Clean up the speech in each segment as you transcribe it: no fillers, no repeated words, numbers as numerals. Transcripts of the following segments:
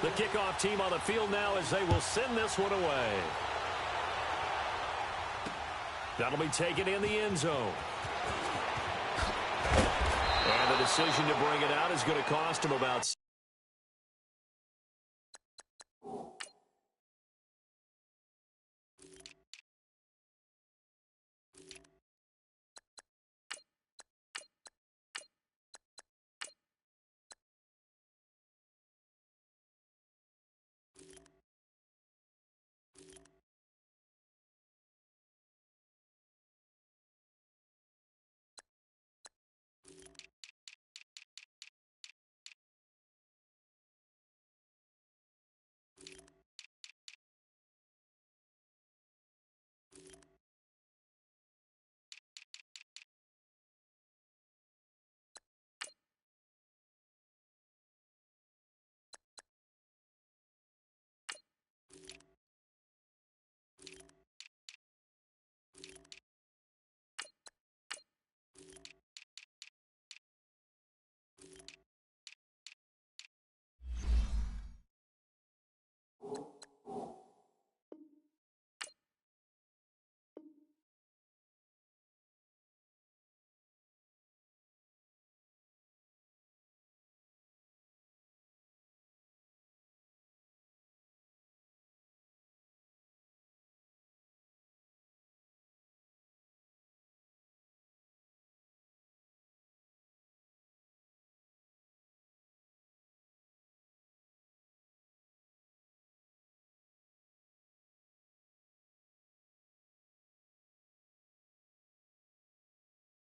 The kickoff team on the field now as they will send this one away. That'll be taken in the end zone. And the decision to bring it out is going to cost him about...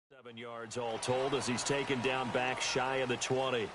Seven yards all told as he's taken down back shy of the 20.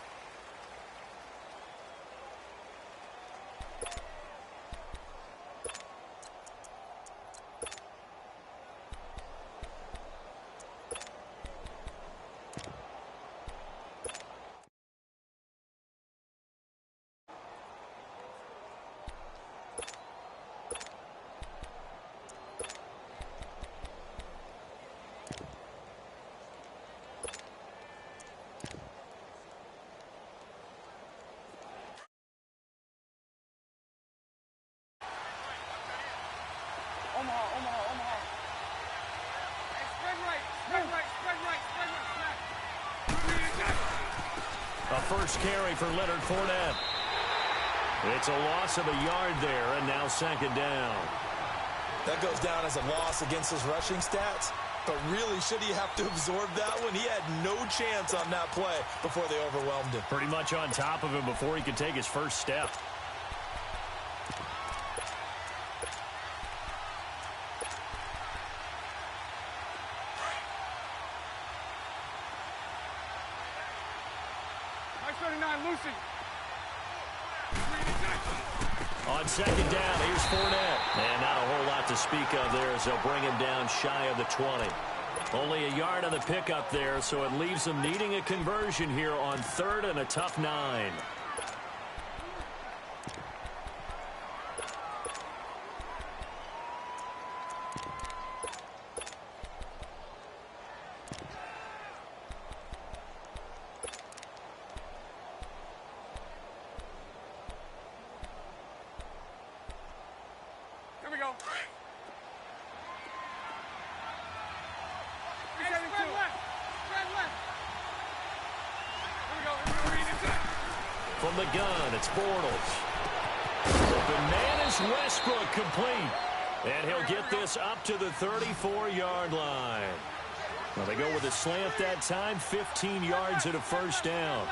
Omaha. Hey, spread right. A first carry for Leonard Fournette. It's a loss of a yard there, and now second down. That goes down as a loss against his rushing stats, but really, should he have to absorb that one? He had no chance on that play before they overwhelmed him. Pretty much on top of him before he could take his first step. On second down, here's Fournette. And not a whole lot to speak of there as they'll bring him down shy of the 20. Only a yard on the pickup there, so it leaves them needing a conversion here on third and a tough 9. From the gun, it's Bortles. The man is Westbrook, complete. And he'll get this up to the 34-yard line. Well, they go with a slant that time, 15 yards at a first down.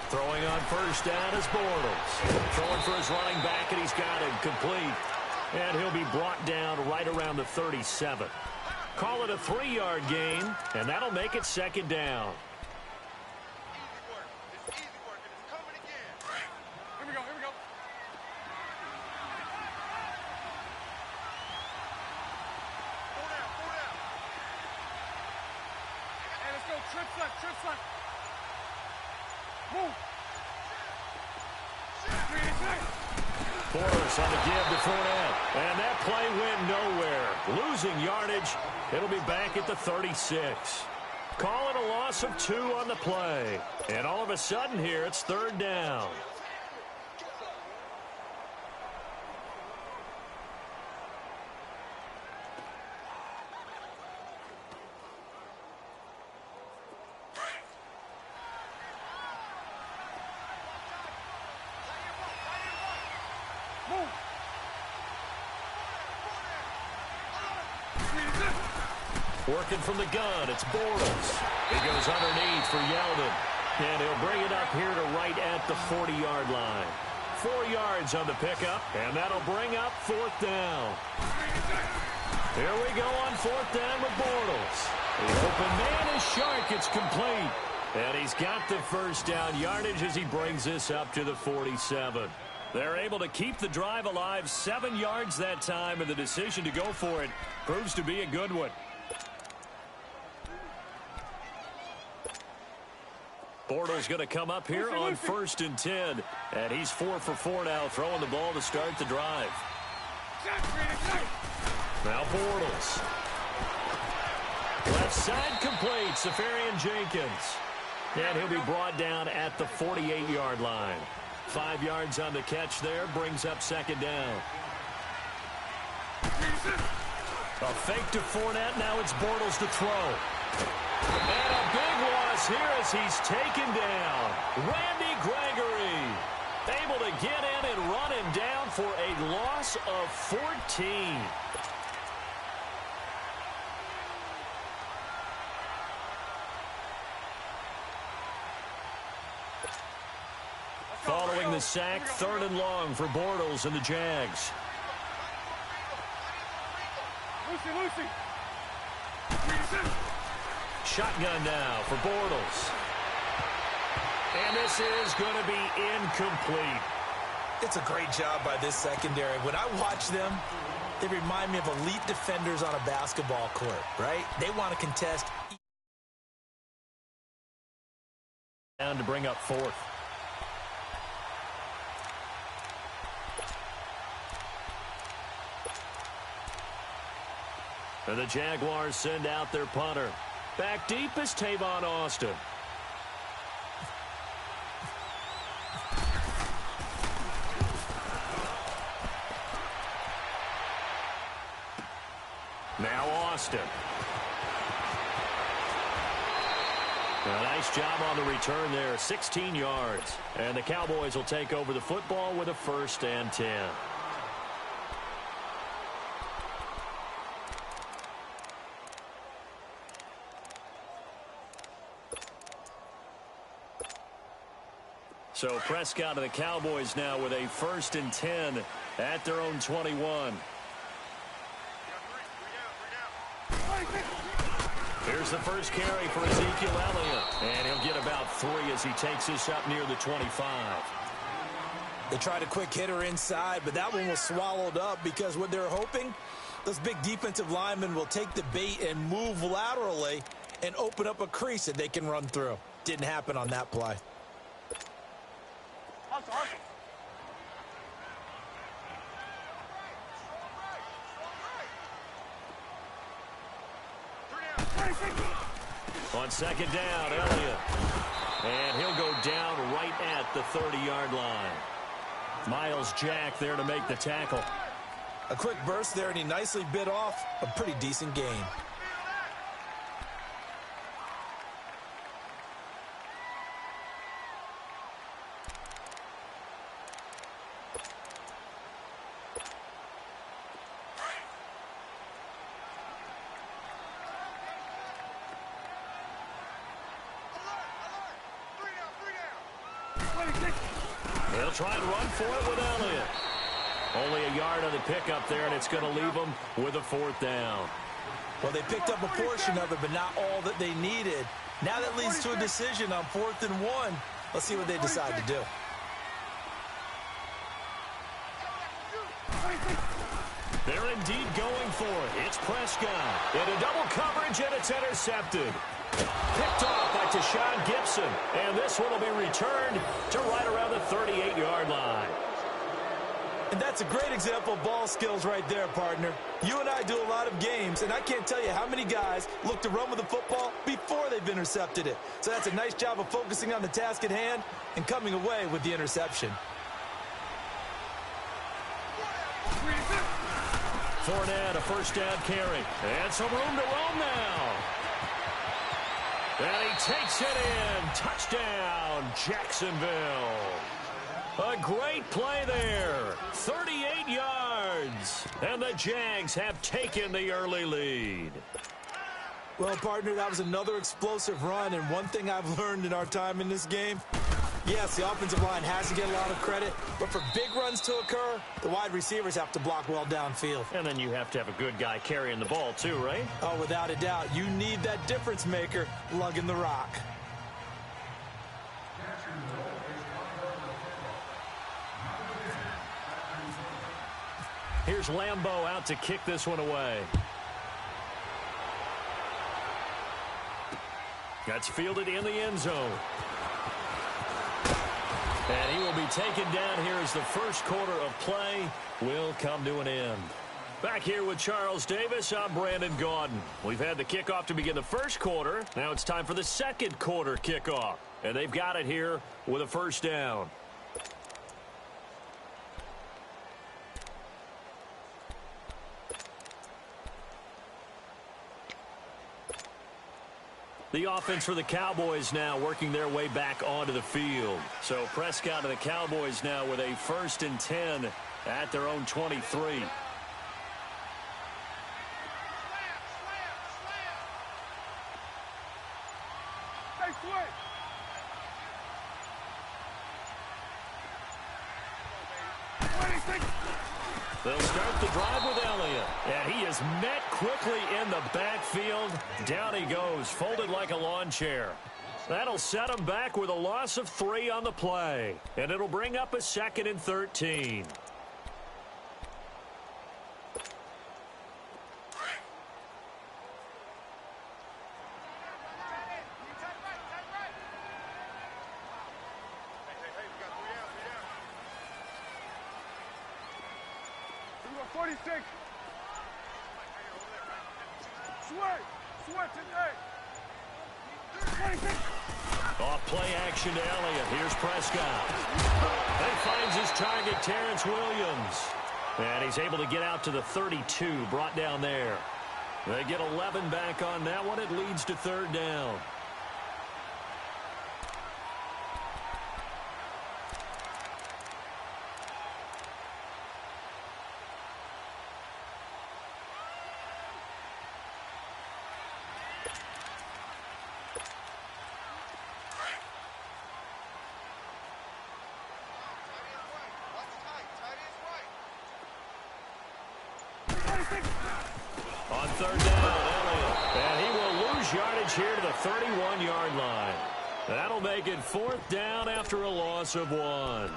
Throwing on first down is Bortles. Throwing for his running back, and he's got him complete. And he'll be brought down right around the 37. Call it a 3-yard gain, and that'll make it second down. Easy work, and it's coming again. Here we go. Pull down. Hey, let's go. Trips left. Move. Forrest on the give to Fournette. And that play went nowhere. Losing yardage. It'll be back at the 36. Call it a loss of 2 on the play. And all of a sudden here, it's 3rd down. Working from the gun, it's Bortles. He goes underneath for Yeldon. And he'll bring it up here to right at the 40-yard line. 4 yards on the pickup, and that'll bring up 4th down. Here we go on 4th down with Bortles. The open man is Shark. It's complete. And he's got the first down yardage as he brings this up to the 47. They're able to keep the drive alive, 7 yards that time, and the decision to go for it proves to be a good one. Bortles going to come up here on 1st and 10. And he's 4 for 4 now, throwing the ball to start the drive. Now Bortles. Left side complete, Safarian Jenkins. And he'll be brought down at the 48-yard line. 5 yards on the catch there, brings up 2nd down. A fake to Fournette, now it's Bortles to throw. And a big loss here as he's taken down. Randy Gregory able to get in and run him down for a loss of 14. Following the sack, 3rd and long for Bortles and the Jags. Lucy. Shotgun now for Bortles. And this is going to be incomplete. It's a great job by this secondary. When I watch them, they remind me of elite defenders on a basketball court, right? They want to contest. Down to bring up 4th. And the Jaguars send out their punter. Back deep is Tavon Austin. Now Austin. A nice job on the return there, 16 yards. And the Cowboys will take over the football with a 1st and 10. So Prescott and the Cowboys now with a 1st and 10 at their own 21. Here's the first carry for Ezekiel Elliott. And he'll get about 3 as he takes this up near the 25. They tried a quick hitter inside, but that one was swallowed up because what they're hoping, those big defensive linemen will take the bait and move laterally and open up a crease that they can run through. Didn't happen on that play. On 2nd down, Elliott. And he'll go down right at the 30-yard line. Miles Jack there to make the tackle. A quick burst there, and he nicely bit off a pretty decent gain. They'll try and run for it with Elliott. Only a yard on the pickup there, and it's going to leave them with a 4th down. Well, they picked up a portion of it, but not all that they needed. Now that leads to a decision on 4th and 1. Let's see what they decide to do. They're indeed going for it. It's Prescott. Into double coverage, and it's intercepted. Picked off by Tashawn Gibson. And this one will be returned to right around the 38-yard line. And that's a great example of ball skills right there, partner. You and I do a lot of games, and I can't tell you how many guys look to run with the football before they've intercepted it. So that's a nice job of focusing on the task at hand and coming away with the interception. Fournette, a first down carry. And some room to roam now. And he takes it in. Touchdown, Jacksonville. A great play there. 38 yards. And the Jags have taken the early lead. Well, partner, that was another explosive run. And one thing I've learned in our time in this game, yes, the offensive line has to get a lot of credit, but for big runs to occur, the wide receivers have to block well downfield. And then you have to have a good guy carrying the ball too, right? Oh, without a doubt. You need that difference maker lugging the rock. Here's Lambeau out to kick this one away. That's fielded in the end zone. And he will be taken down here as the first quarter of play will come to an end. Back here with Charles Davis, I'm Brandon Gaudin. We've had the kickoff to begin the first quarter. Now it's time for the second quarter kickoff. And they've got it here with a first down. The offense for the Cowboys now working their way back onto the field. So Prescott and the Cowboys now with a 1st and 10 at their own 23. They'll start the drive with Elliott. And he is met quickly in the backfield. Down he goes, folded like a lawn chair. That'll set him back with a loss of 3 on the play. And it'll bring up a 2nd and 13. Off play action to Elliott. Here's Prescott. He finds his target, Terrence Williams. And he's able to get out to the 32, brought down there. They get 11 back on that one. It leads to 3rd down. On 3rd down, Elliott. And he will lose yardage here to the 31-yard line. That'll make it 4th down after a loss of 1.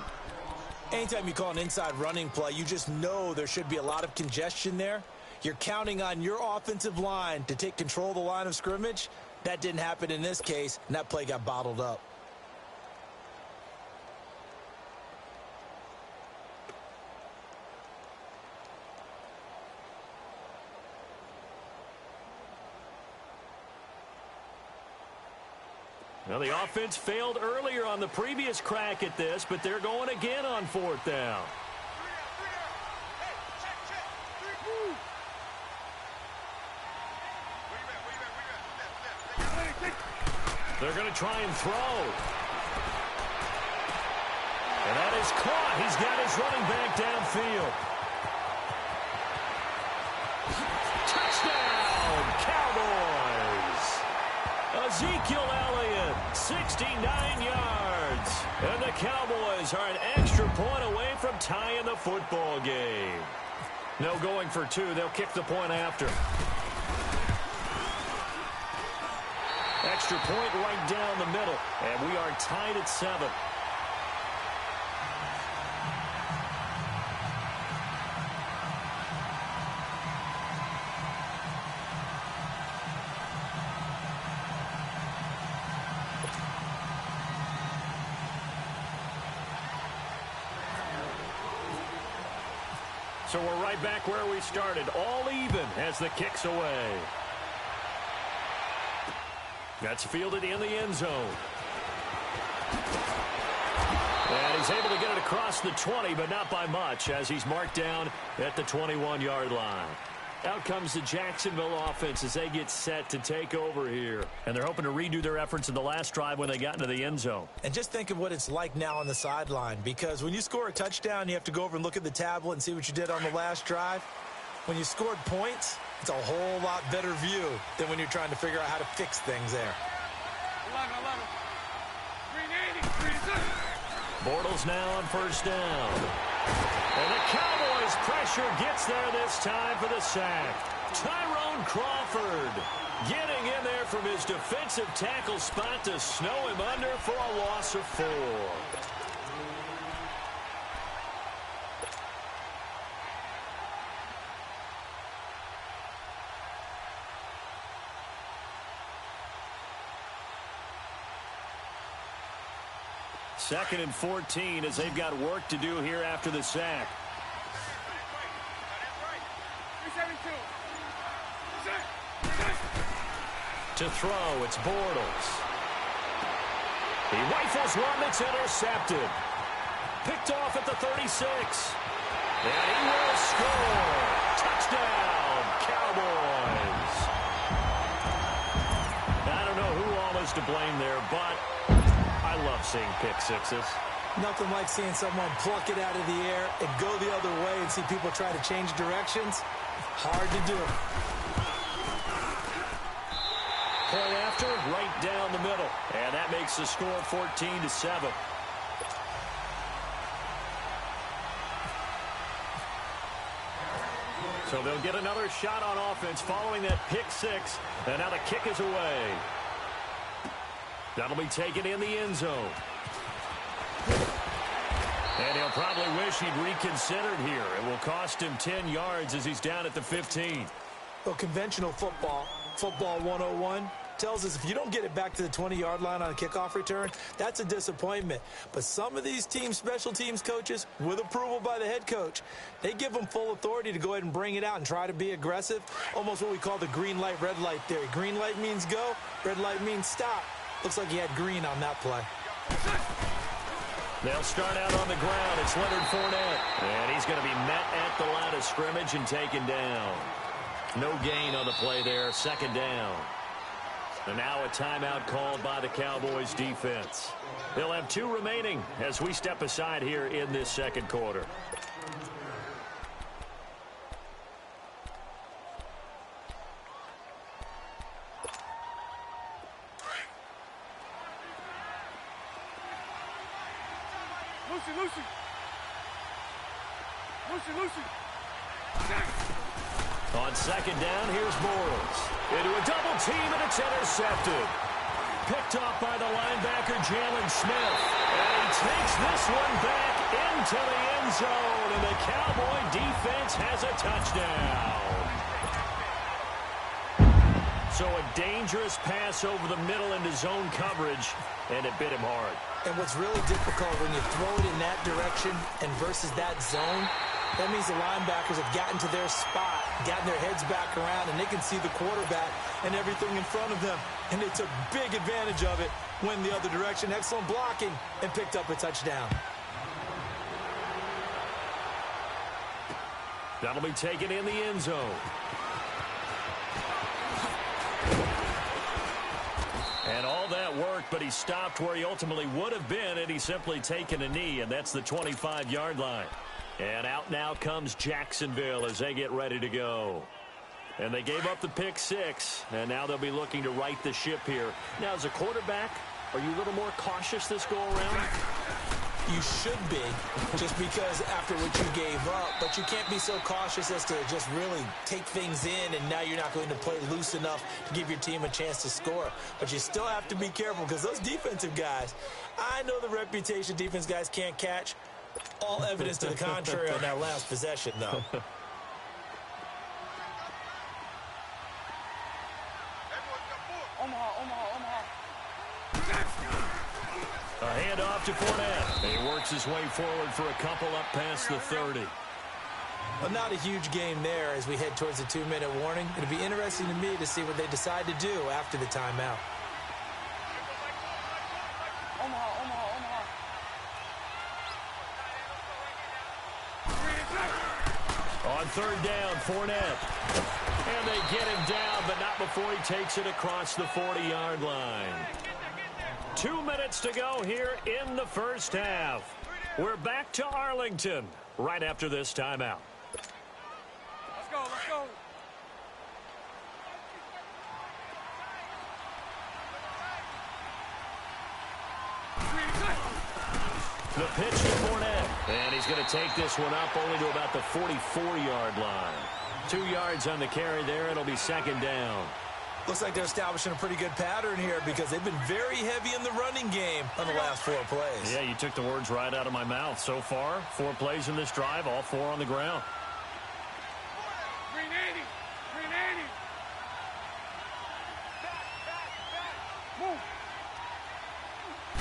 Anytime you call an inside running play, you just know there should be a lot of congestion there. You're counting on your offensive line to take control of the line of scrimmage. That didn't happen in this case, and that play got bottled up. Now, the offense failed earlier on the previous crack at this, but they're going again on 4th down. They're going to try and throw. And that is caught. He's got his running back downfield. Touchdown, Cowboys. Ezekiel Elliott, 69 yards. And the Cowboys are an extra point away from tying the football game. No going for 2. They'll kick the point after. Extra point right down the middle. And we are tied at 7. So we're right back where we started, all even as the kick's away. That's fielded in the end zone. And he's able to get it across the 20, but not by much, as he's marked down at the 21-yard line. Out comes the Jacksonville offense as they get set to take over here. And they're hoping to redo their efforts in the last drive when they got into the end zone. And just think of what it's like now on the sideline, because when you score a touchdown, you have to go over and look at the tablet and see what you did on the last drive. When you scored points, it's a whole lot better view than when you're trying to figure out how to fix things there. 11. 380. Bortles now on first down. And the Cowboys pressure gets there this time for the sack. Tyrone Crawford getting in there from his defensive tackle spot to snow him under for a loss of 4. Second and 14 as they've got work to do here after the sack. 372. To throw, it's Bortles. He rifles one that's intercepted. Picked off at the 36. And he will score. Touchdown, Cowboys. I don't know who all is to blame there, but I love seeing pick sixes. Nothing like seeing someone pluck it out of the air and go the other way and see people try to change directions. Hard to do. Play after, right down the middle. And that makes the score 14-7. So they'll get another shot on offense following that pick six. And now the kick is away. That'll be taken in the end zone. And he'll probably wish he'd reconsidered here. It will cost him 10 yards as he's down at the 15. Well, conventional football 101, tells us if you don't get it back to the 20-yard line on a kickoff return, that's a disappointment. But some of these teams, special teams coaches, with approval by the head coach, they give them full authority to go ahead and bring it out and try to be aggressive. Almost what we call the green light, red light theory. Green light means go, red light means stop. Looks like he had green on that play. They'll start out on the ground. It's Leonard Fournette. And he's going to be met at the line of scrimmage and taken down. No gain on the play there. Second down. And now a timeout called by the Cowboys defense. They'll have 2 remaining as we step aside here in this second quarter. Lucy. On second down, here's Bortles. Into a double team, and it's intercepted. Picked off by the linebacker, Jalen Smith. And he takes this one back into the end zone, and the Cowboy defense has a touchdown. So a dangerous pass over the middle into zone coverage, and it bit him hard. And what's really difficult when you throw it in that direction and versus that zone, that means the linebackers have gotten to their spot, gotten their heads back around, and they can see the quarterback and everything in front of them. And they took big advantage of it, went the other direction, excellent blocking, and picked up a touchdown. That'll be taken in the end zone. And all that worked, but he stopped where he ultimately would have been had he simply taken a knee, and that's the 25-yard line. And out now comes Jacksonville as they get ready to go. And they gave up the pick six, and now they'll be looking to right the ship here. Now, as a quarterback, are you a little more cautious this go-around? You should be, just because after what you gave up, but you can't be so cautious as to just really take things in, and now you're not going to play loose enough to give your team a chance to score. But you still have to be careful because those defensive guys, I know the reputation defense guys can't catch. All evidence to the contrary on that last possession, though. Omaha. A handoff to Fournette. He works his way forward for a couple up past the 30. Well, not a huge game there as we head towards the 2-minute warning. It'll be interesting to me to see what they decide to do after the timeout. On third down, Fournette. And they get him down, but not before he takes it across the 40-yard line. 2 minutes to go here in the first half. We're back to Arlington right after this timeout. Let's go, let's go. The pitch to Fournette. And he's going to take this one up only to about the 44-yard line. 2 yards on the carry there. It'll be second down. Looks like they're establishing a pretty good pattern here because they've been very heavy in the running game on the last 4 plays. Yeah, you took the words right out of my mouth. So far, 4 plays in this drive, all 4 on the ground. 380. 380. Move.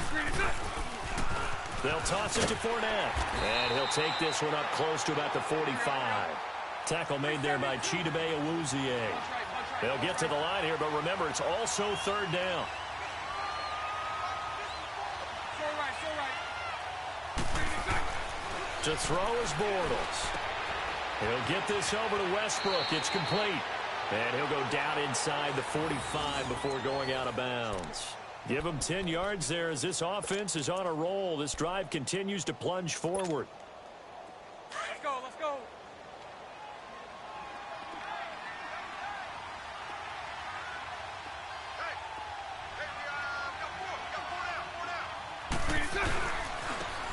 380. They'll toss it to Fournette. And he'll take this one up close to about the 45. Tackle made there by Chidobe Awuzie. They'll get to the line here, but remember, it's also third down. To throw is Bortles. He'll get this over to Westbrook. It's complete. And he'll go down inside the 45 before going out of bounds. Give him 10 yards there as this offense is on a roll. This drive continues to plunge forward. Let's go, let's go.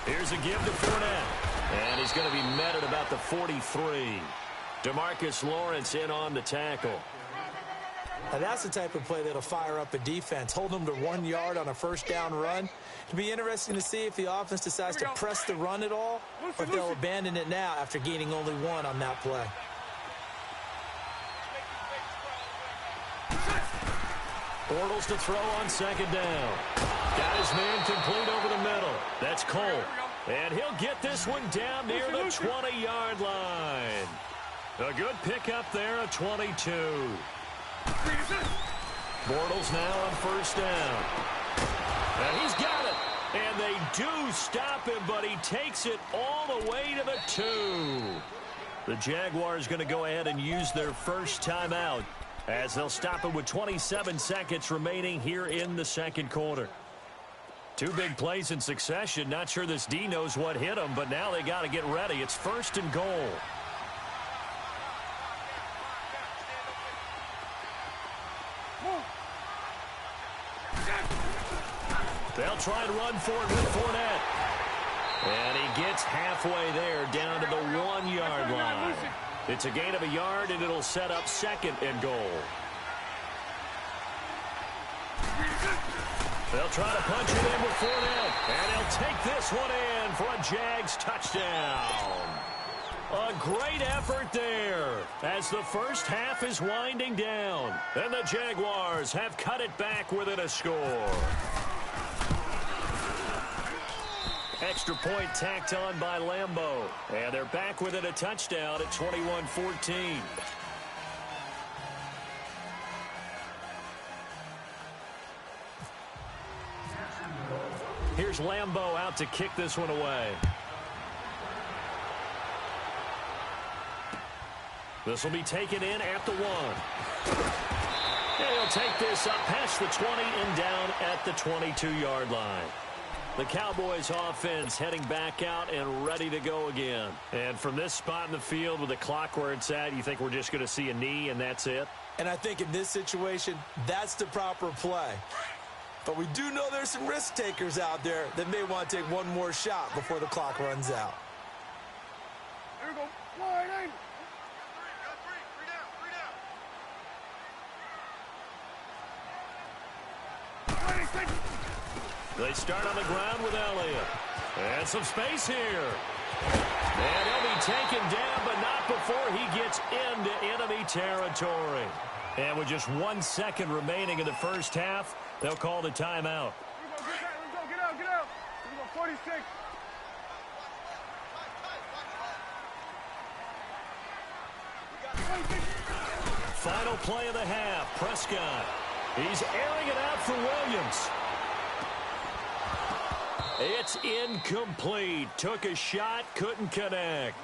Here's a give to Fournette. And he's going to be met at about the 43. DeMarcus Lawrence in on the tackle. Now that's the type of play that'll fire up a defense. Hold them to 1 yard on a first down run. It'll be interesting to see if the offense decides to press the run at all or if they'll abandon it now after gaining only 1 on that play. Bortles to throw on second down. Got his man complete over the middle. That's Cole. And he'll get this one down near the 20-yard line. A good pickup there at 22. Bortles now on first down. And he's got it. And they do stop him, but he takes it all the way to the 2. The Jaguars going to go ahead and use their first timeout as they'll stop him with 27 seconds remaining here in the second quarter. 2 big plays in succession. Not sure this D knows what hit him, but now they got to get ready. It's first and goal. They'll try and run for it with Fournette. And he gets halfway there down to the 1-yard line. It's a gain of a yard, and it'll set up second and goal. They'll try to punch it in with Fournette. And he'll take this one in for a Jags touchdown. A great effort there as the first half is winding down. And the Jaguars have cut it back within a score. Extra point tacked on by Lambeau. And they're back within a touchdown at 21-14. Here's Lambeau out to kick this one away. This will be taken in at the 1. And he'll take this up past the 20 and down at the 22-yard line. The Cowboys offense heading back out and ready to go again. And from this spot in the field with the clock where it's at, you think we're just going to see a knee and that's it? And I think in this situation, that's the proper play. But we do know there's some risk takers out there that may want to take one more shot before the clock runs out. Here we go. Wide angle. They start on the ground with Elliott. And some space here. And he'll be taken down, but not before he gets into enemy territory. And with just 1 second remaining in the first half, they'll call the timeout. Get out. Here we go, 46. Final play of the half. Prescott. He's airing it out for Williams. It's incomplete. Took a shot, couldn't connect.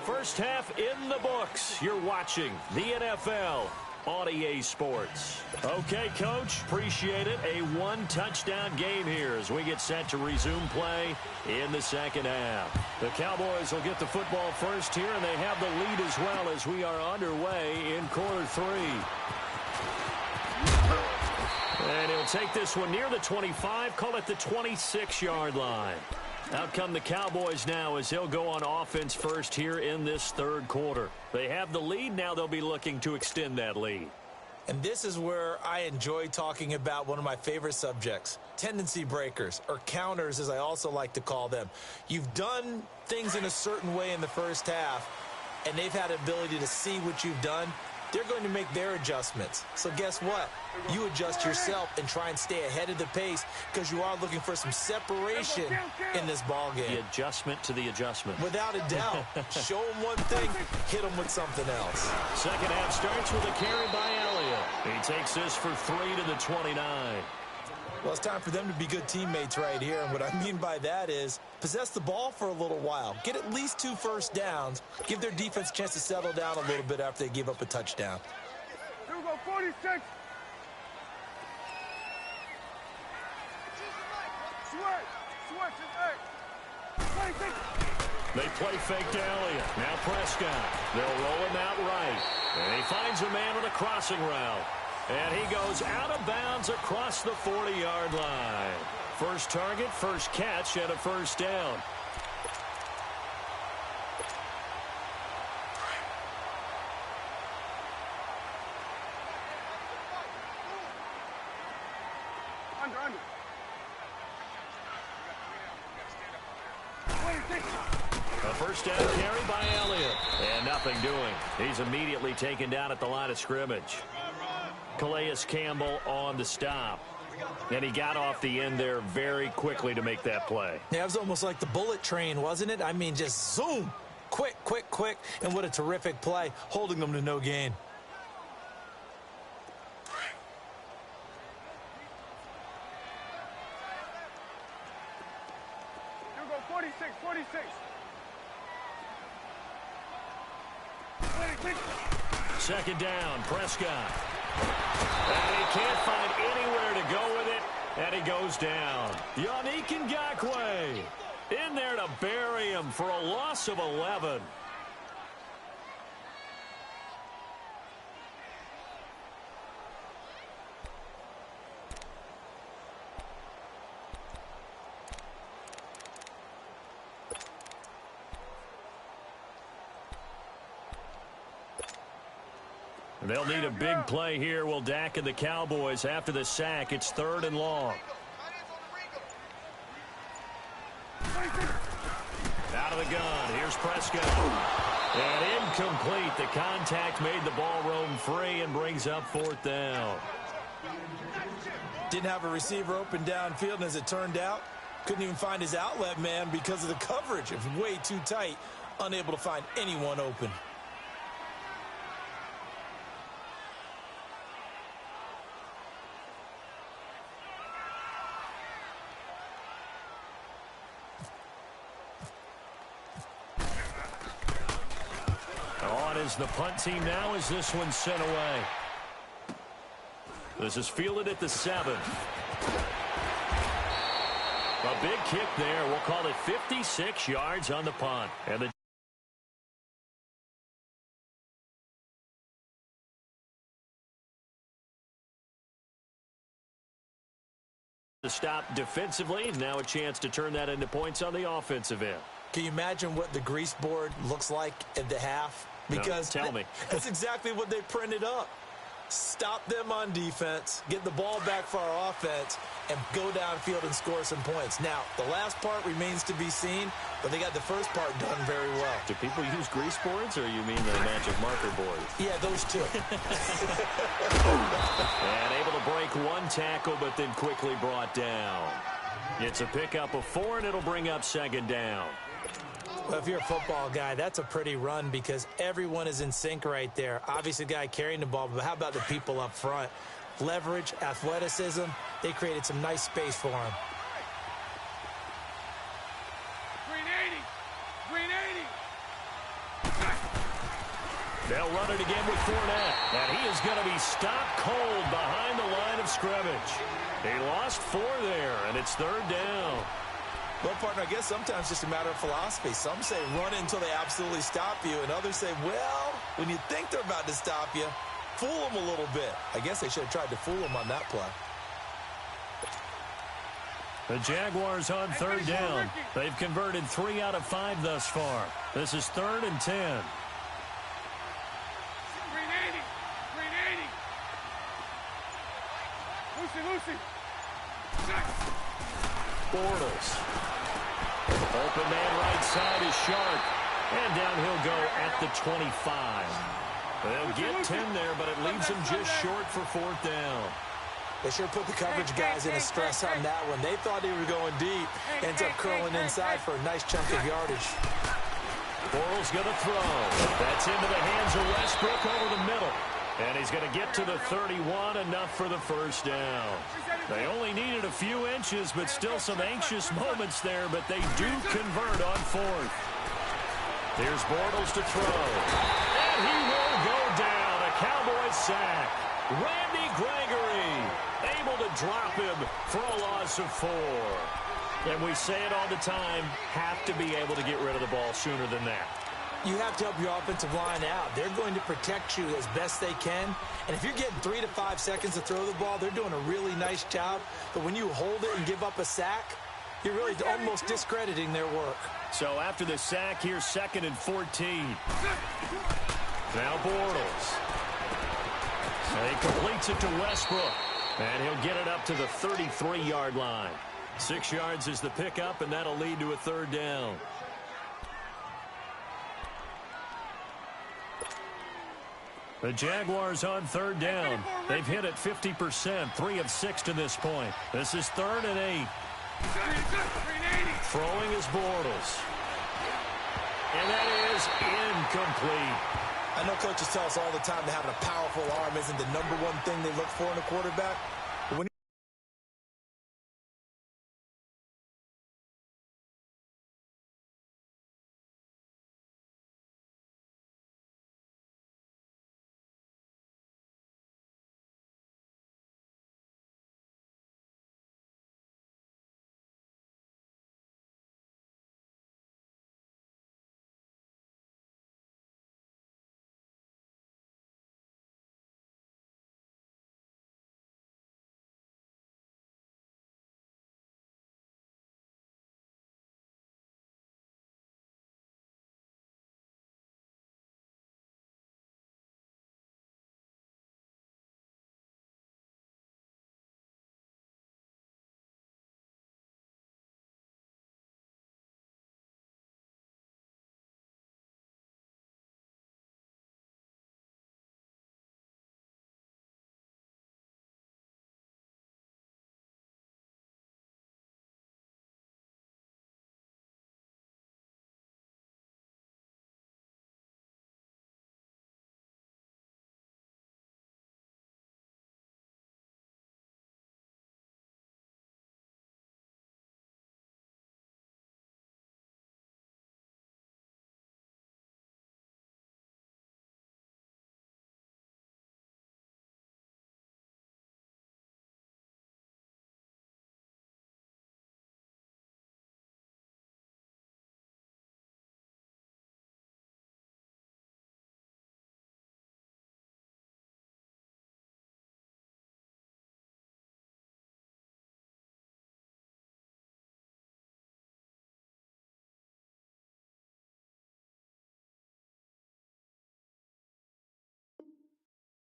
First half in the books. You're watching the NFL on EA Sports. Okay, Coach, appreciate it. A one-touchdown game here as we get set to resume play in the second half. The Cowboys will get the football first here, and they have the lead as well as we are underway in quarter three. And he'll take this one near the 25, call it the 26-yard line. Out come the Cowboys now as they'll go on offense first here in this third quarter. They have the lead. Now they'll be looking to extend that lead. And this is where I enjoy talking about one of my favorite subjects, tendency breakers, or counters as I also like to call them. You've done things in a certain way in the first half, and they've had the ability to see what you've done. They're going to make their adjustments. So guess what? You adjust yourself and try and stay ahead of the pace because you are looking for some separation in this ball game. The adjustment to the adjustment. Without a doubt. Show them one thing, hit them with something else. Second half starts with a carry by Elliott. He takes this for 3 to the 29. Well, it's time for them to be good teammates right here. And what I mean by that is possess the ball for a little while. Get at least 2 first downs. Give their defense a chance to settle down a little bit after they give up a touchdown. Here we go, 46. Switch, it's 26. They play fake to Elliott. Now Prescott. They'll roll him out right. And he finds a man with a crossing route. And he goes out of bounds across the 40-yard line. First target, first catch, and a first down. Under. A first down carry by Elliott. And nothing doing. He's immediately taken down at the line of scrimmage. Calais Campbell on the stop. And he got off the end there very quickly to make that play. Yeah, it was almost like the bullet train, wasn't it? I mean, just zoom. Quick. And what a terrific play, holding them to no gain. Here we go, 46. 26. Second down, Prescott. And he can't find anywhere to go with it, and he goes down. Yannick Ngakoue in there to bury him for a loss of 11. They'll need a big play here. Will Dak and the Cowboys after the sack. It's 3rd and long. Out of the gun. Here's Prescott. And incomplete. The contact made the ball roam free and brings up 4th down. Didn't have a receiver open downfield, and as it turned out, couldn't even find his outlet man because of the coverage. It was way too tight. Unable to find anyone open. Is the punt team now as this one's sent away. This is fielded at the 7. A big kick there. We'll call it 56 yards on the punt. And the stop defensively. Now a chance to turn that into points on the offensive end. Can you imagine what the grease board looks like at the half? Because no, tell me. That's exactly what they printed up. Stop them on defense, get the ball back for our offense, and go downfield and score some points. Now, the last part remains to be seen, but they got the first part done very well. Do people use grease boards, or you mean the magic marker board? Yeah, those two. And able to break one tackle, but then quickly brought down. It's a pickup of 4, and it'll bring up 2nd down. Well, if you're a football guy, that's a pretty run because everyone is in sync right there. Obviously, the guy carrying the ball, but how about the people up front? Leverage, athleticism, they created some nice space for him. Green 80! Green 80! They'll run it again with Fournette, and he is going to be stopped cold behind the line of scrimmage. He lost 4 there, and it's 3rd down. Well, partner, I guess sometimes it's just a matter of philosophy. Some say run it until they absolutely stop you, and others say, well, when you think they're about to stop you, fool them a little bit. I guess they should have tried to fool them on that play. The Jaguars on 3rd down. They've converted 3 out of 5 thus far. This is 3rd and 10. Green 80! Green 80! Lucy! Bortles. Open man right side is Sharp. And down he'll go at the 25. They'll get 10 there, but it leaves them just short for 4th down. They sure put the coverage guys in a stress on that one. They thought they were going deep. Ends up curling inside for a nice chunk of yardage. Bortles going to throw. That's into the hands of Westbrook over the middle. And he's going to get to the 31, enough for the 1st down. They only needed a few inches, but still some anxious moments there, but they do convert on 4th. Here's Bortles to throw. And he will go down. A Cowboys sack. Randy Gregory able to drop him for a loss of 4. And we say it all the time, have to be able to get rid of the ball sooner than that. You have to help your offensive line out. They're going to protect you as best they can. And if you're getting 3 to 5 seconds to throw the ball, they're doing a really nice job. But when you hold it and give up a sack, you're really almost discrediting their work. So after the sack, here's 2nd and 14. Now Bortles. And he completes it to Westbrook. And he'll get it up to the 33-yard line. 6 yards is the pickup, and that'll lead to a 3rd down. The Jaguars on 3rd down. They've hit it 50%, 3 of 6 to this point. This is 3rd and 8. Throwing is Bortles. And that is incomplete. I know coaches tell us all the time that having a powerful arm isn't the #1 thing they look for in a quarterback. But when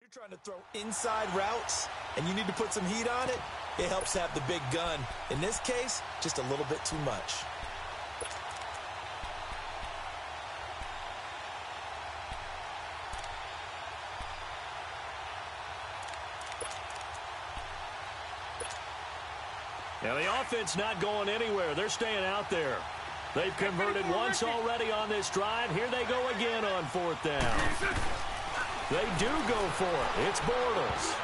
you're trying to throw inside routes and you need to put some heat on it, it helps have the big gun. In this case, just a little bit too much. Now the offense not going anywhere. They're staying out there. They've converted once already on this drive. Here they go again on fourth down. They do go for it. It's Bortles.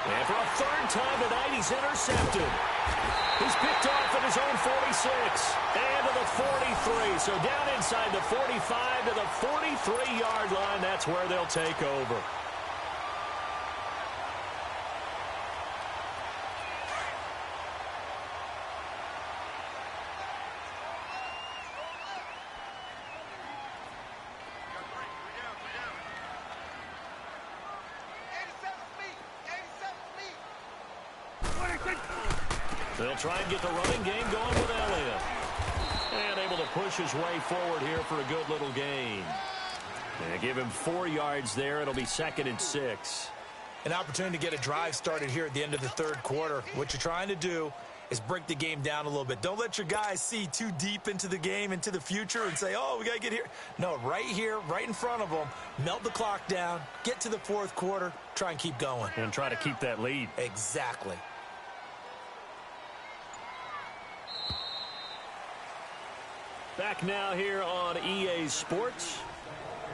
And for a third time tonight, he's intercepted. He's picked off at his own 46 and to the 43. So down inside the 45 to the 43-yard line. That's where they'll take over. They'll try and get the running game going with Elliott. And able to push his way forward here for a good little gain. And give him 4 yards there. It'll be 2nd and 6. An opportunity to get a drive started here at the end of the third quarter. What you're trying to do is break the game down a little bit. Don't let your guys see too deep into the game, into the future, and say, oh, we got to get here. No, right here, right in front of them, melt the clock down, get to the fourth quarter, try and keep going. And try to keep that lead. Exactly. Back now here on EA Sports.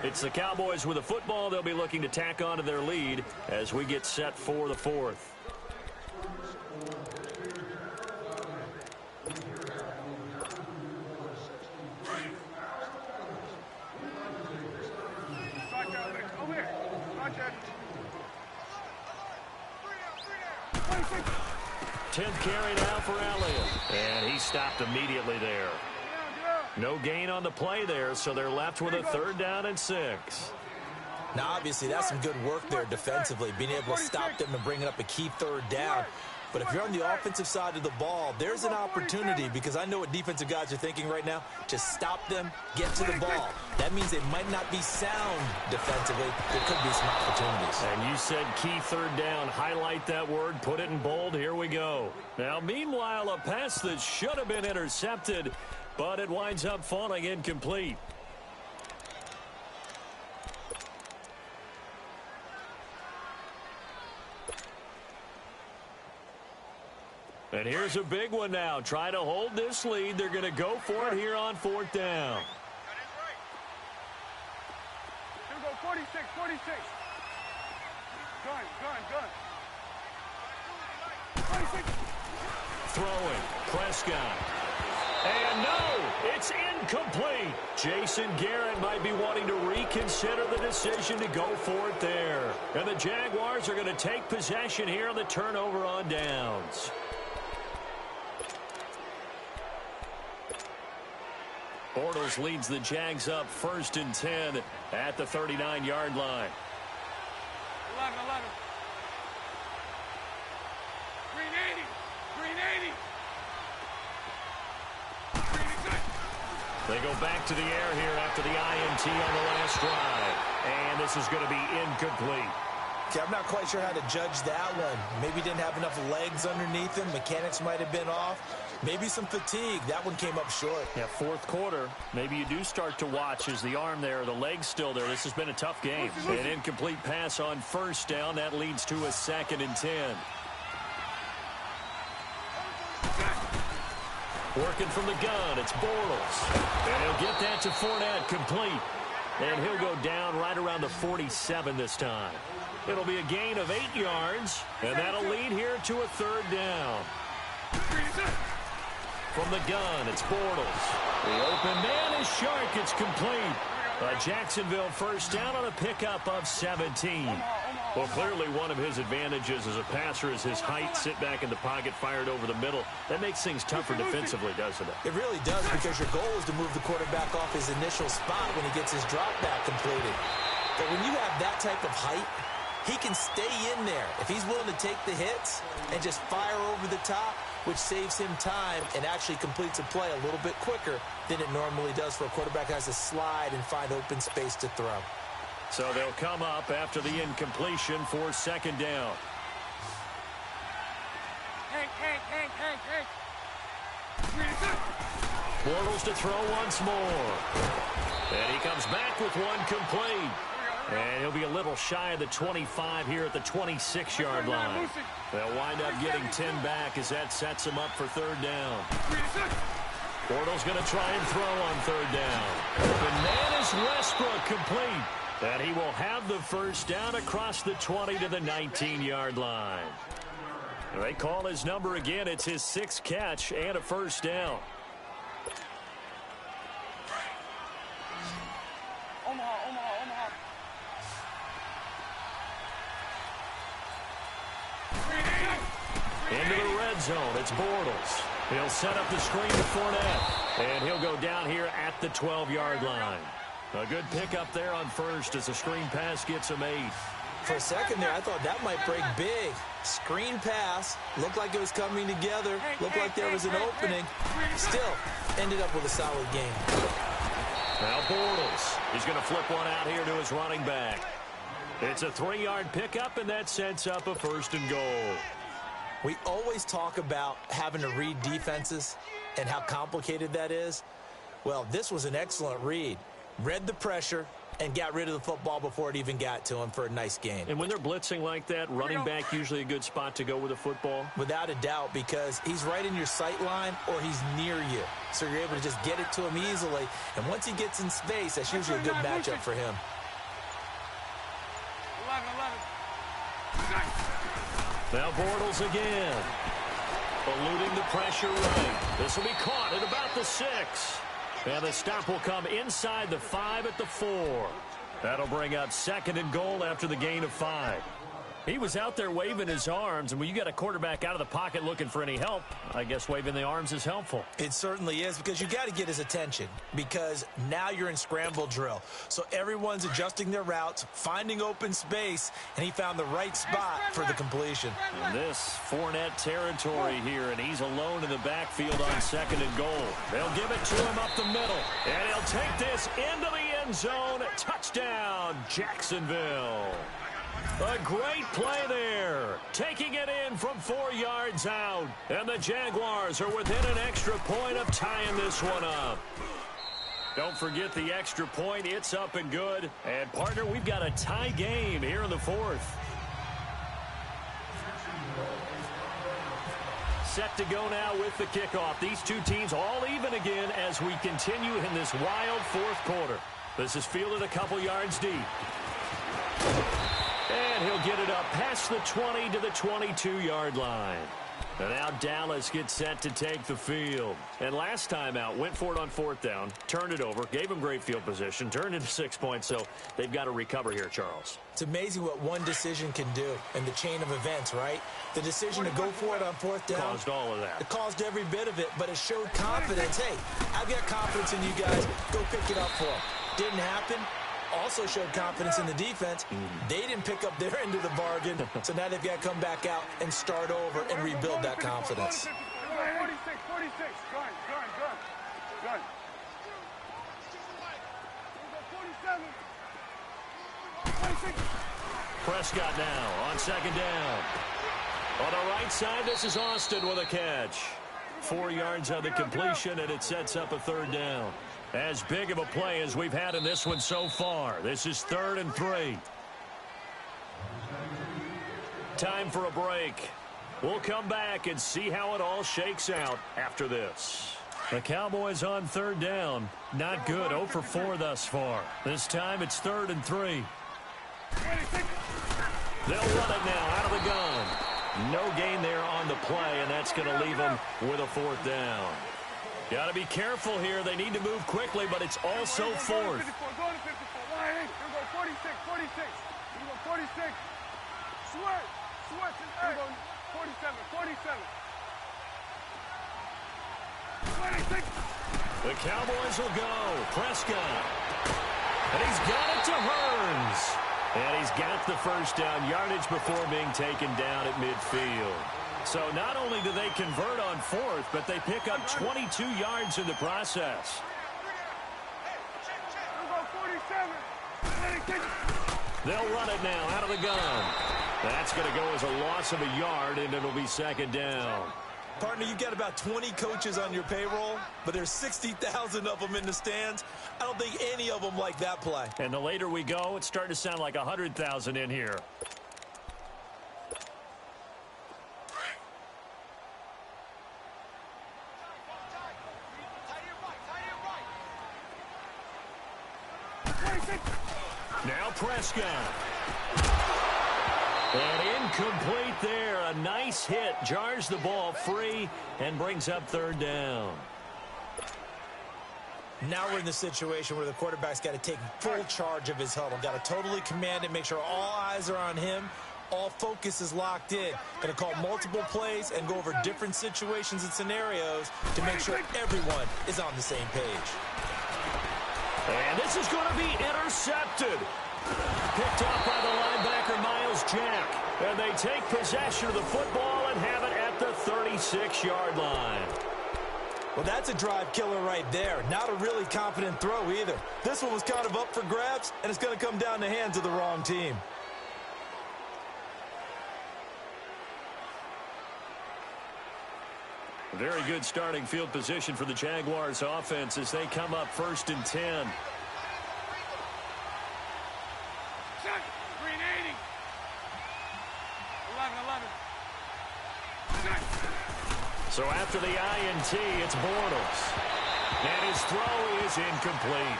It's the Cowboys with the football. They'll be looking to tack on to their lead as we get set for the fourth. Tenth carry now for Elliott. And he stopped immediately there. No gain on the play there, so they're left with a 3rd down and 6. Now, obviously, that's some good work there defensively, being able to stop them and bringing up a key 3rd down. But if you're on the offensive side of the ball, there's an opportunity, because I know what defensive guys are thinking right now. Just stop them, get to the ball. That means they might not be sound defensively. There could be some opportunities. And you said key 3rd down. Highlight that word. Put it in bold. Here we go. Now, meanwhile, a pass that should have been intercepted, but it winds up falling incomplete. And here's a big one now. Try to hold this lead. They're going to go for it here on 4th down. Here we go, 46, 46. Gun. 46. Throwing. Prescott. And no, it's incomplete. Jason Garrett might be wanting to reconsider the decision to go for it there. And the Jaguars are going to take possession here on the turnover on downs. Bortles leads the Jags up 1st and 10 at the 39-yard line. 11. Green 80. They go back to the air here after the INT on the last drive. And this is going to be incomplete. Okay, I'm not quite sure how to judge that one. Maybe didn't have enough legs underneath him. Mechanics might have been off. Maybe some fatigue. That one came up short. Yeah, fourth quarter. Maybe you do start to watch as the arm there, the leg's still there. This has been a tough game. An incomplete pass on 1st down. That leads to a 2nd and 10. Working from the gun, it's Bortles. And he'll get that to Fournette, complete. And he'll go down right around the 47 this time. It'll be a gain of 8 yards, and that'll lead here to a 3rd down. From the gun, it's Bortles. The open man is Shark. It's complete. Jacksonville 1st down on a pickup of 17. Well, clearly one of his advantages as a passer is his height. Sit back in the pocket, fired over the middle. That makes things tougher defensively, doesn't it? It really does, because your goal is to move the quarterback off his initial spot when he gets his drop back completed. But when you have that type of height, he can stay in there. If he's willing to take the hits and just fire over the top, which saves him time and actually completes a play a little bit quicker than it normally does for a quarterback who has to slide and find open space to throw. So they'll come up after the incompletion for 2nd down. Hank. Bortles to throw once more. And he comes back with one complete. And he'll be a little shy of the 25 here at the 26-yard line. They'll wind up getting 10 back as that sets him up for 3rd down. Bortles going to try and throw on third down. The man is Westbrook, complete. And he will have the first down across the 20 to the 19-yard line. They call his number again. It's his 6th catch and a first down. Omaha. Into the red zone, it's Bortles. He'll set up the screen to Fournette. And he'll go down here at the 12-yard line. A good pickup there on first as the screen pass gets him 8. For a second there, I thought that might break big. Screen pass, looked like it was coming together, looked like there was an opening. Still, ended up with a solid game. Now Bortles, he's going to flip one out here to his running back. It's a 3-yard pickup, and that sets up a first and goal. We always talk about having to read defenses and how complicated that is. Well, this was an excellent read. Read the pressure and got rid of the football before it even got to him for a nice gain. And when they're blitzing like that, running back usually a good spot to go with the football? Without a doubt, because he's right in your sight line or he's near you. So you're able to just get it to him easily. And once he gets in space, that's usually a good matchup for him. 11. Now Bortles again. Eluding the pressure right. This will be caught at about the 6. And the stop will come inside the 5 at the 4. That'll bring up 2nd and goal after the gain of 5. He was out there waving his arms, and when you got a quarterback out of the pocket looking for any help, I guess waving the arms is helpful. It certainly is, because you got to get his attention, because now you're in scramble drill. So everyone's adjusting their routes, finding open space, and he found the right spot for the completion. And this Fournette territory here, and he's alone in the backfield on 2nd and goal. They'll give it to him up the middle, and he'll take this into the end zone. Touchdown, Jacksonville. A great play there, taking it in from 4 yards out. And the Jaguars are within an extra point of tying this one up. Don't forget the extra point. It's up and good. And, partner, we've got a tie game here in the 4th. Set to go now with the kickoff. These two teams all even again as we continue in this wild 4th quarter. This is fielded a couple yards deep. And he'll get it up past the 20 to the 22-yard line. And now Dallas gets set to take the field. And last time out, went for it on 4th down, turned it over, gave him great field position, turned into 6 points, so they've got to recover here, Charles. It's amazing what one decision can do in the chain of events, right? The decision to go for it on 4th down. Caused all of that. It caused every bit of it, but it showed confidence. Hey, I've got confidence in you guys. Go pick it up for them. Didn't happen. Also showed confidence in the defense. They didn't pick up their end of the bargain, so now they've got to come back out and start over and rebuild that confidence. 46. Good. 47. Prescott now on 2nd down. On the right side, this is Austin with a catch. 4 yards on the completion, and it sets up a 3rd down. As big of a play as we've had in this one so far. This is 3rd and 3. Time for a break. We'll come back and see how it all shakes out after this. The Cowboys on 3rd down. Not good. 0 for 4 thus far. This time it's 3rd and 3. They'll run it now out of the gun. No gain there on the play, and that's going to leave them with a 4th down. Got to be careful here. They need to move quickly, but it's also 4th. Go to 54. Here we go, 46. Here we go, 46. Switch. Here we go, 47. 26. The Cowboys will go. Prescott. And he's got it to Hearns. And he's got the first down yardage before being taken down at midfield. So not only do they convert on 4th, but they pick up 22 yards in the process. They'll run it now out of the gun. That's going to go as a loss of a yard, and it'll be 2nd down. Partner, you've got about 20 coaches on your payroll, but there's 60,000 of them in the stands. I don't think any of them like that play. And the later we go, it's starting to sound like 100,000 in here. Now Prescott. And incomplete there. A nice hit. Jars the ball free and brings up third down. Now we're in the situation where the quarterback's got to take full charge of his huddle. Got to totally command it, make sure all eyes are on him. All focus is locked in. Going to call multiple plays and go over different situations and scenarios to make sure everyone is on the same page. And this is going to be intercepted. Picked up by the linebacker, Miles Jack. And they take possession of the football and have it at the 36-yard line. Well, that's a drive killer right there. Not a really confident throw either. This one was kind of up for grabs, and it's going to come down the hands of the wrong team. Very good starting field position for the Jaguars offense as they come up 1st and 10. Green 80. 11. So after the INT, it's Bortles. And his throw is incomplete.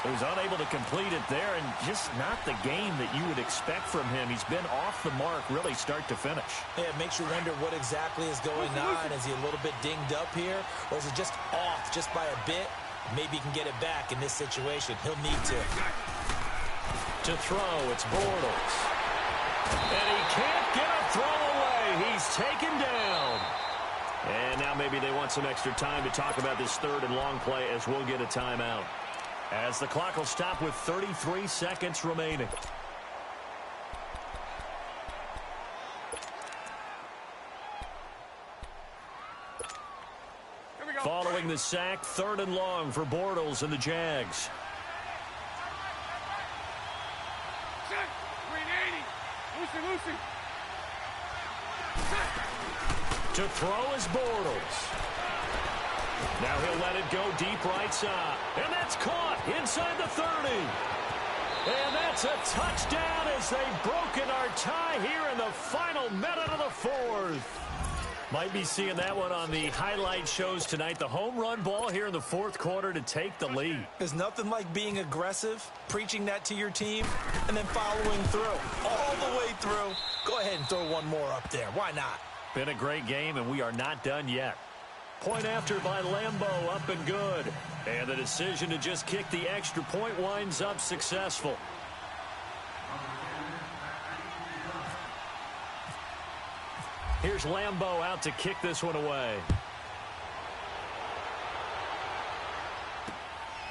He was unable to complete it there, and just not the game that you would expect from him. He's been off the mark really start to finish. Yeah, it makes you wonder what exactly is going on. Is he a little bit dinged up here, or is it just off just by a bit? Maybe he can get it back in this situation. He'll need to. To throw, it's Bortles. And he can't get a throw away. He's taken down. And now maybe they want some extra time to talk about this 3rd and long play as we'll get a timeout. As the clock will stop with 33 seconds remaining. Following the sack, 3rd and long for Bortles and the Jags. Green 80. Lucy. To throw is Bortles. Now he'll let it go deep right side. And that's caught inside the 30. And that's a touchdown as they've broken our tie here in the final minute of the 4th. Might be seeing that one on the highlight shows tonight. The home run ball here in the 4th quarter to take the lead. There's nothing like being aggressive, preaching that to your team, and then following through. All the way through. Go ahead and throw one more up there. Why not? Been a great game, and we are not done yet. Point after by Lambeau, up and good. And the decision to just kick the extra point winds up successful. Here's Lambeau out to kick this one away.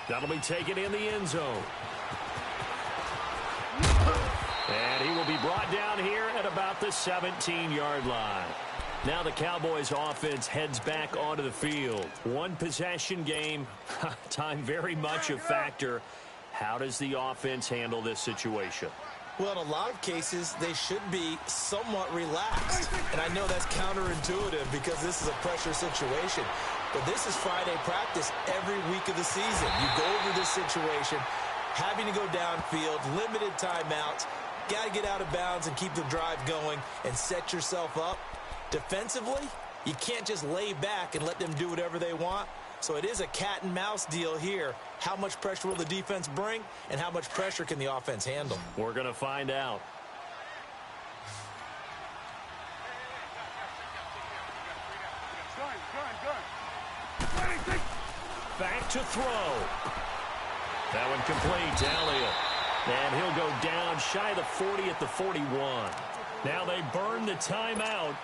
That'll be taken in the end zone. And he will be brought down here at about the 17-yard line. Now the Cowboys offense heads back onto the field. One possession game. Time very much a factor. How does the offense handle this situation? Well, in a lot of cases, they should be somewhat relaxed. And I know that's counterintuitive because this is a pressure situation. But this is Friday practice every week of the season. You go over this situation, having to go downfield, limited timeouts, got to get out of bounds and keep the drive going and set yourself up. Defensively, you can't just lay back and let them do whatever they want. So it is a cat and mouse deal here. How much pressure will the defense bring, and how much pressure can the offense handle? We're going to find out. Back to throw. That one complete to Elliott. And he'll go down shy of the 40 at the 41. Now they burn the timeout.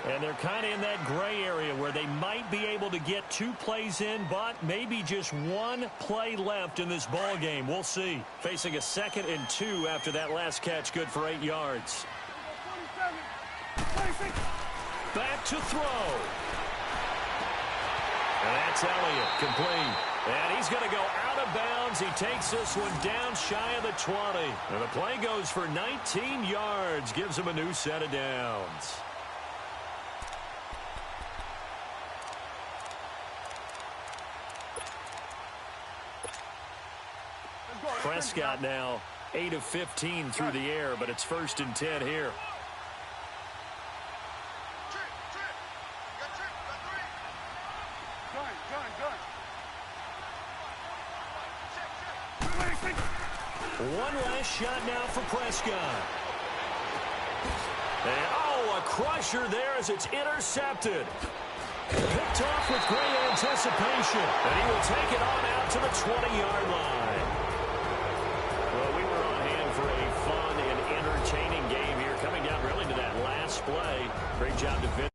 And they're kind of in that gray area where they might be able to get 2 plays in, but maybe just 1 play left in this ball game. We'll see. Facing a 2nd and 2 after that last catch, good for 8 yards. Back to throw. And that's Elliott, complete. And he's going to go out of bounds. He takes this one down shy of the 20. And the play goes for 19 yards, gives him a new set of downs. Prescott now 8 of 15 through the air, but it's 1st and 10 here. One last shot now for Prescott. And, oh, a crusher there as it's intercepted. Picked off with great anticipation. And he will take it on out to the 20-yard line. Well, we were on hand for a fun and entertaining game here, coming down really to that last play. Great job to finish.